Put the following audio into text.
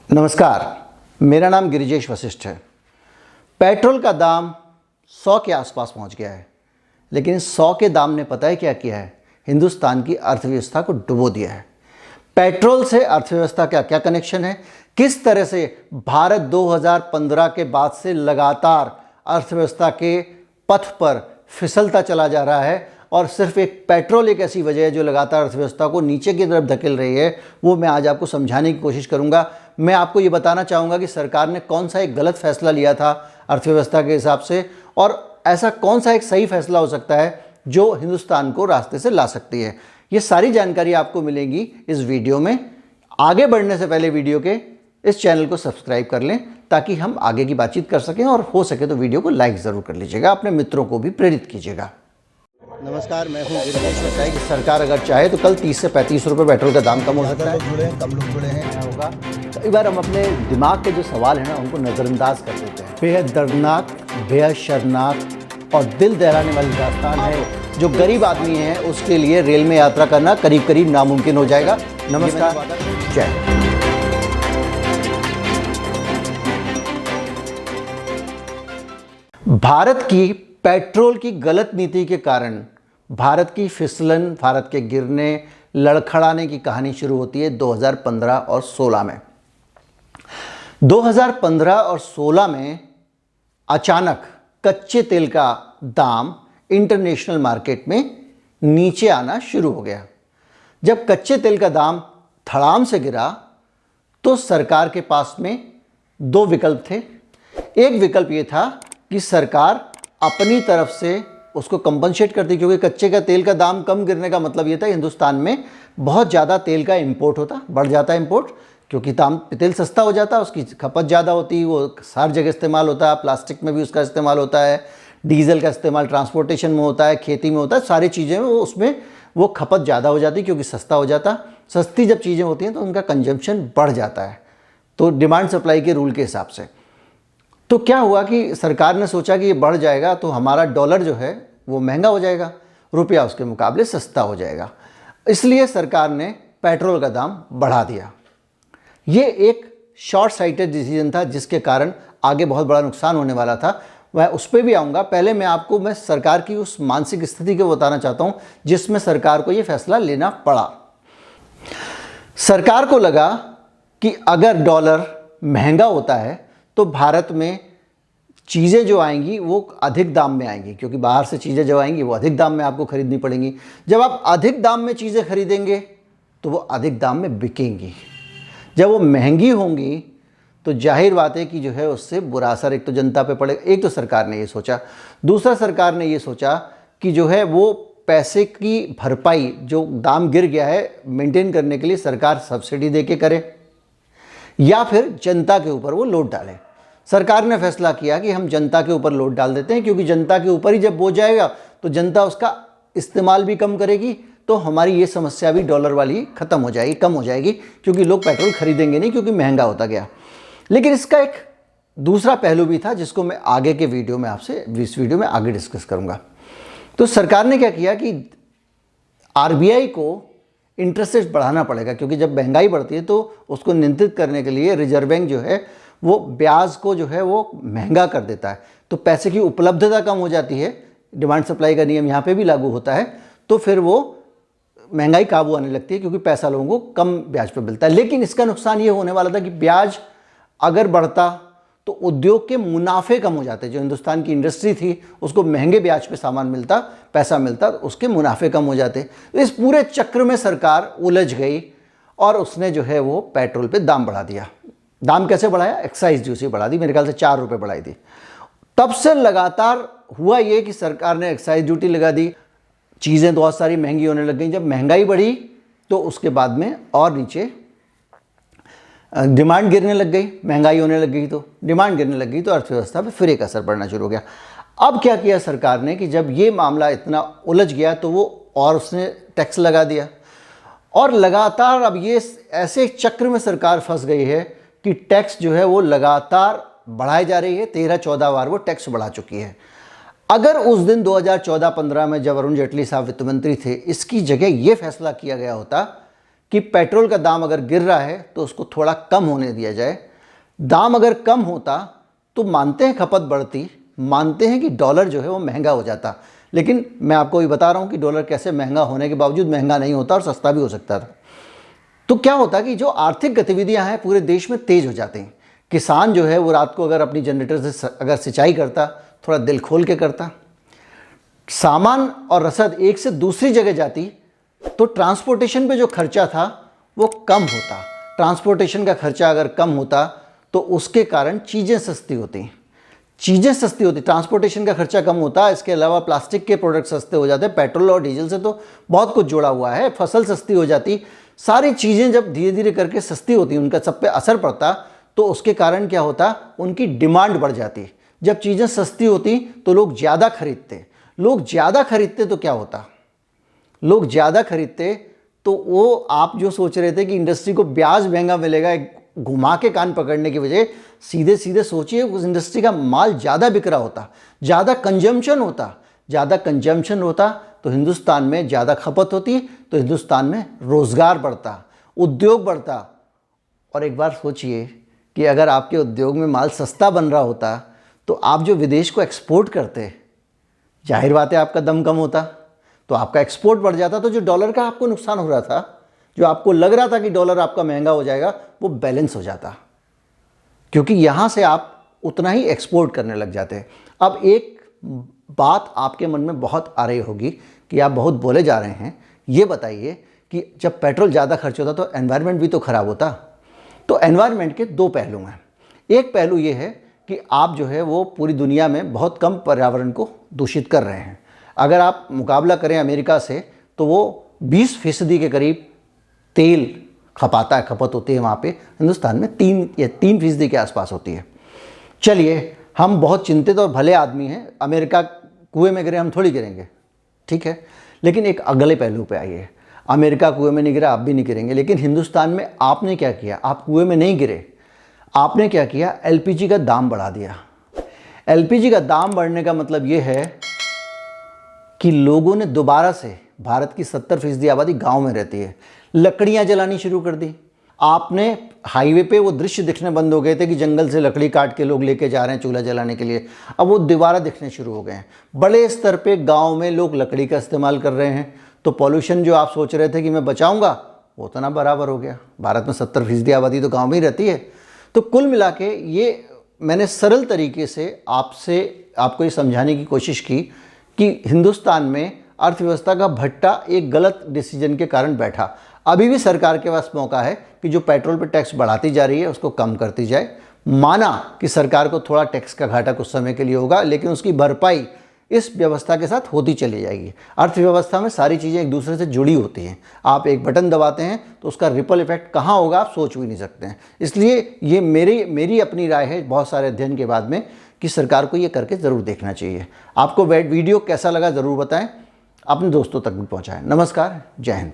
नमस्कार, मेरा नाम गिरिजेश वशिष्ठ है। पेट्रोल का दाम 100 के आसपास पहुंच गया है, लेकिन इस 100 के दाम ने पता है क्या किया है? हिंदुस्तान की अर्थव्यवस्था को डुबो दिया है। पेट्रोल से अर्थव्यवस्था का क्या कनेक्शन है? किस तरह से भारत 2015 के बाद से लगातार अर्थव्यवस्था के पथ पर फिसलता चला जा रहा है और सिर्फ एक पेट्रोल एक ऐसी वजह है जो लगातार अर्थव्यवस्था को नीचे की तरफ धकेल रही है। वो मैं आज आपको समझाने की कोशिश करूंगा। मैं आपको ये बताना चाहूँगा कि सरकार ने कौन सा एक गलत फैसला लिया था अर्थव्यवस्था के हिसाब से, और ऐसा कौन सा एक सही फैसला हो सकता है जो हिंदुस्तान को रास्ते से ला सकती है। ये सारी जानकारी आपको मिलेगी इस वीडियो में। आगे बढ़ने से पहले वीडियो के इस चैनल को सब्सक्राइब कर लें ताकि हम आगे की बातचीत कर सकें, और हो सके तो वीडियो को लाइक ज़रूर कर लीजिएगा, अपने मित्रों को भी प्रेरित कीजिएगा। नमस्कार, मैं हूँ गिरिजेश। बताया कि सरकार अगर चाहे तो कल 30 से 35 रुपये पेट्रोल का दाम कम हो सकता है। जुड़े हैं, कम लोग जुड़े हैं, होगा। कई बार हम अपने दिमाग के जो सवाल हैं ना, उनको नज़रअंदाज कर देते हैं। बेहद दर्दनाक, बेहद शर्मनाक और दिल दहलाने वाली दास्तान है। जो गरीब आदमी है उसके लिए रेल में यात्रा करना करीब करीब नामुमकिन हो जाएगा। नमस्कार, जय। भारत की पेट्रोल की गलत नीति के कारण भारत की फिसलन, भारत के गिरने, लड़खड़ाने की कहानी शुरू होती है 2015 और 16 में। 2015 और 16 में अचानक कच्चे तेल का दाम इंटरनेशनल मार्केट में नीचे आना शुरू हो गया। जब कच्चे तेल का दाम धड़ाम से गिरा तो सरकार के पास में दो विकल्प थे। एक विकल्प ये था कि सरकार अपनी तरफ से उसको कंपनसेट करती, क्योंकि कच्चे का तेल का दाम कम गिरने का मतलब ये था हिंदुस्तान में बहुत ज़्यादा तेल का इंपोर्ट होता, बढ़ जाता है इंपोर्ट, क्योंकि तेल सस्ता हो जाता, उसकी खपत ज़्यादा होती, वो हर जगह इस्तेमाल होता है, प्लास्टिक में भी उसका इस्तेमाल होता है, डीजल का इस्तेमाल ट्रांसपोर्टेशन में होता है, खेती में होता है, सारी चीज़ें में उसमें वो खपत ज़्यादा हो जाती क्योंकि सस्ता हो जाता। सस्ती जब चीज़ें होती हैं तो उनका कंजम्पशन बढ़ जाता है, तो डिमांड सप्लाई के रूल के हिसाब से। तो क्या हुआ कि सरकार ने सोचा कि ये बढ़ जाएगा तो हमारा डॉलर जो है वो महंगा हो जाएगा, रुपया उसके मुकाबले सस्ता हो जाएगा, इसलिए सरकार ने पेट्रोल का दाम बढ़ा दिया। ये एक शॉर्ट साइटेड डिसीजन था जिसके कारण आगे बहुत बड़ा नुकसान होने वाला था। मैं उस पर भी आऊँगा। पहले मैं सरकार की उस मानसिक स्थिति को बताना चाहता हूँ जिसमें सरकार को ये फैसला लेना पड़ा। सरकार को लगा कि अगर डॉलर महंगा होता है तो भारत में चीज़ें जो आएंगी वो अधिक दाम में आएंगी, क्योंकि बाहर से चीज़ें जो आएंगी वो अधिक दाम में आपको खरीदनी पड़ेंगी। जब आप अधिक दाम में चीज़ें खरीदेंगे तो वो अधिक दाम में बिकेंगी। जब वो महंगी होंगी तो जाहिर बात है कि जो है उससे बुरा असर एक तो जनता पे पड़ेगा। एक तो सरकार ने ये सोचा। दूसरा, सरकार ने ये सोचा कि जो है वो पैसे की भरपाई जो दाम गिर गया है मेंटेन करने के लिए सरकार सब्सिडी दे के करे या फिर जनता के ऊपर वो लोड डाले। सरकार ने फैसला किया कि हम जनता के ऊपर लोड डाल देते हैं, क्योंकि जनता के ऊपर ही जब बोझ जाएगा तो जनता उसका इस्तेमाल भी कम करेगी, तो हमारी ये समस्या भी डॉलर वाली ख़त्म हो जाएगी, कम हो जाएगी, क्योंकि लोग पेट्रोल खरीदेंगे नहीं क्योंकि महंगा होता गया। लेकिन इसका एक दूसरा पहलू भी था जिसको मैं आगे के वीडियो में आपसे इस वीडियो में आगे डिस्कस करूँगा। तो सरकार ने क्या किया कि आरबीआई को इंटरेस्ट रेट बढ़ाना पड़ेगा, क्योंकि जब महंगाई बढ़ती है तो उसको नियंत्रित करने के लिए रिजर्व बैंक जो है वो ब्याज को जो है वो महंगा कर देता है, तो पैसे की उपलब्धता कम हो जाती है। डिमांड सप्लाई का नियम यहाँ पे भी लागू होता है, तो फिर वो महंगाई काबू आने लगती है क्योंकि पैसा लोगों को कम ब्याज पे मिलता है। लेकिन इसका नुकसान ये होने वाला था कि ब्याज अगर बढ़ता तो उद्योग के मुनाफे कम हो जाते। जो हिंदुस्तान की इंडस्ट्री थी उसको महंगे ब्याज पे सामान मिलता, पैसा मिलता, तो उसके मुनाफे कम हो जाते। तो इस पूरे चक्र में सरकार उलझ गई और उसने जो है वो पेट्रोल पे दाम बढ़ा दिया। दाम कैसे बढ़ाया? एक्साइज ड्यूटी बढ़ा दी, मेरे ख्याल से 4 रुपये बढ़ाई थी। तब से लगातार हुआ ये कि सरकार ने एक्साइज ड्यूटी लगा दी, चीज़ें बहुत सारी महंगी होने लग गई। जब महंगाई बढ़ी तो उसके बाद में और नीचे डिमांड गिरने लग गई, महंगाई होने लग गई तो डिमांड गिरने लग गई, तो अर्थव्यवस्था पे फिर एक असर पड़ना शुरू हो गया। अब क्या किया सरकार ने कि जब ये मामला इतना उलझ गया तो वो और उसने टैक्स लगा दिया, और लगातार अब ये ऐसे चक्र में सरकार फंस गई है कि टैक्स जो है वो लगातार बढ़ाई जा रही है। 13-14 बार वो टैक्स बढ़ा चुकी है। अगर उस दिन 2014-15 में जब अरुण जेटली साहब वित्त मंत्री थे, इसकी जगह ये फैसला किया गया होता कि पेट्रोल का दाम अगर गिर रहा है तो उसको थोड़ा कम होने दिया जाए। दाम अगर कम होता तो मानते हैं खपत बढ़ती, मानते हैं कि डॉलर जो है वो महंगा हो जाता, लेकिन मैं आपको ये बता रहा हूँ कि डॉलर कैसे महंगा होने के बावजूद महंगा नहीं होता और सस्ता भी हो सकता था। तो क्या होता कि जो आर्थिक गतिविधियां हैं पूरे देश में तेज हो जाती हैं। किसान जो है वो रात को अगर अपनी जनरेटर से अगर सिंचाई करता, थोड़ा दिल खोल के करता, सामान और रसद एक से दूसरी जगह जाती तो ट्रांसपोर्टेशन पे जो खर्चा था वो कम होता। ट्रांसपोर्टेशन का खर्चा अगर कम होता तो उसके कारण चीज़ें सस्ती होती, ट्रांसपोर्टेशन का खर्चा कम होता। इसके अलावा प्लास्टिक के प्रोडक्ट सस्ते हो जाते, पेट्रोल और डीजल से तो बहुत कुछ जुड़ा हुआ है, फसल सस्ती हो जाती। सारी चीज़ें जब धीरे धीरे करके सस्ती होती, उनका सब पे असर पड़ता, तो उसके कारण क्या होता, उनकी डिमांड बढ़ जाती। जब चीज़ें सस्ती होती तो लोग ज़्यादा खरीदते, तो क्या होता, लोग ज़्यादा खरीदते तो वो आप जो सोच रहे थे कि इंडस्ट्री को ब्याज महंगा मिलेगा, घुमा के कान पकड़ने की वजह सीधे सीधे सोचिए उस इंडस्ट्री का माल ज़्यादा बिक रहा होता, ज़्यादा कंजम्पशन होता तो हिंदुस्तान में ज़्यादा खपत होती, तो हिंदुस्तान में रोज़गार बढ़ता, उद्योग बढ़ता। और एक बार सोचिए कि अगर आपके उद्योग में माल सस्ता बन रहा होता तो आप जो विदेश को एक्सपोर्ट करते, जाहिर बात है आपका दम कम होता, तो आपका एक्सपोर्ट बढ़ जाता। तो जो डॉलर का आपको नुकसान हो रहा था, जो आपको लग रहा था कि डॉलर आपका महंगा हो जाएगा, वो बैलेंस हो जाता, क्योंकि यहाँ से आप उतना ही एक्सपोर्ट करने लग जाते। अब एक बात आपके मन में बहुत आ रही होगी कि आप बहुत बोले जा रहे हैं, ये बताइए कि जब पेट्रोल ज़्यादा खर्च होता तो एनवायरनमेंट भी तो ख़राब होता। तो एनवायरनमेंट के दो पहलू हैं। एक पहलू ये है कि आप जो है वो पूरी दुनिया में बहुत कम पर्यावरण को दूषित कर रहे हैं। अगर आप मुकाबला करें अमेरिका से तो वो 20% के करीब तेल खपत होती है वहाँ पे, हिंदुस्तान में 3% के आसपास होती है। चलिए, हम बहुत चिंतित और भले आदमी हैं, अमेरिका कुएं में गिरे हम थोड़ी गिरेंगे, ठीक है, लेकिन एक अगले पहलू पे आइए। अमेरिका कुएं में नहीं गिरा, आप भी नहीं गिरेंगे, लेकिन हिंदुस्तान में आपने क्या किया, आप कुएं में नहीं गिरे, आपने क्या किया, एलपीजी का दाम बढ़ा दिया। एलपीजी का दाम बढ़ने का मतलब ये है कि लोगों ने दोबारा से, भारत की 70% आबादी गांव में रहती है, लकड़ियां जलानी शुरू कर दी। आपने हाईवे पे वो दृश्य दिखने बंद हो गए थे कि जंगल से लकड़ी काट के लोग लेके जा रहे हैं चूल्हा जलाने के लिए, अब वो दोबारा दिखने शुरू हो गए हैं। बड़े स्तर पे गांव में लोग लकड़ी का इस्तेमाल कर रहे हैं, तो पॉल्यूशन जो आप सोच रहे थे कि मैं बचाऊंगा, वो उतना बराबर हो गया। भारत में 70% आबादी तो गाँव में ही रहती है। तो कुल मिला के ये मैंने सरल तरीके से आपको ये समझाने की कोशिश की कि हिंदुस्तान में अर्थव्यवस्था का भट्टा एक गलत डिसीजन के कारण बैठा। अभी भी सरकार के पास मौका है कि जो पेट्रोल पर टैक्स बढ़ाती जा रही है उसको कम करती जाए। माना कि सरकार को थोड़ा टैक्स का घाटा कुछ समय के लिए होगा, लेकिन उसकी भरपाई इस व्यवस्था के साथ होती चली जाएगी। अर्थव्यवस्था में सारी चीज़ें एक दूसरे से जुड़ी होती हैं। आप एक बटन दबाते हैं तो उसका रिपल इफेक्ट कहाँ होगा आप सोच भी नहीं सकते हैं। इसलिए ये मेरी अपनी राय है बहुत सारे अध्ययन के बाद में कि सरकार को ये करके ज़रूर देखना चाहिए। आपको वीडियो कैसा लगा ज़रूर बताएं, अपने दोस्तों तक भी पहुँचाएँ। नमस्कार, जय हिंद।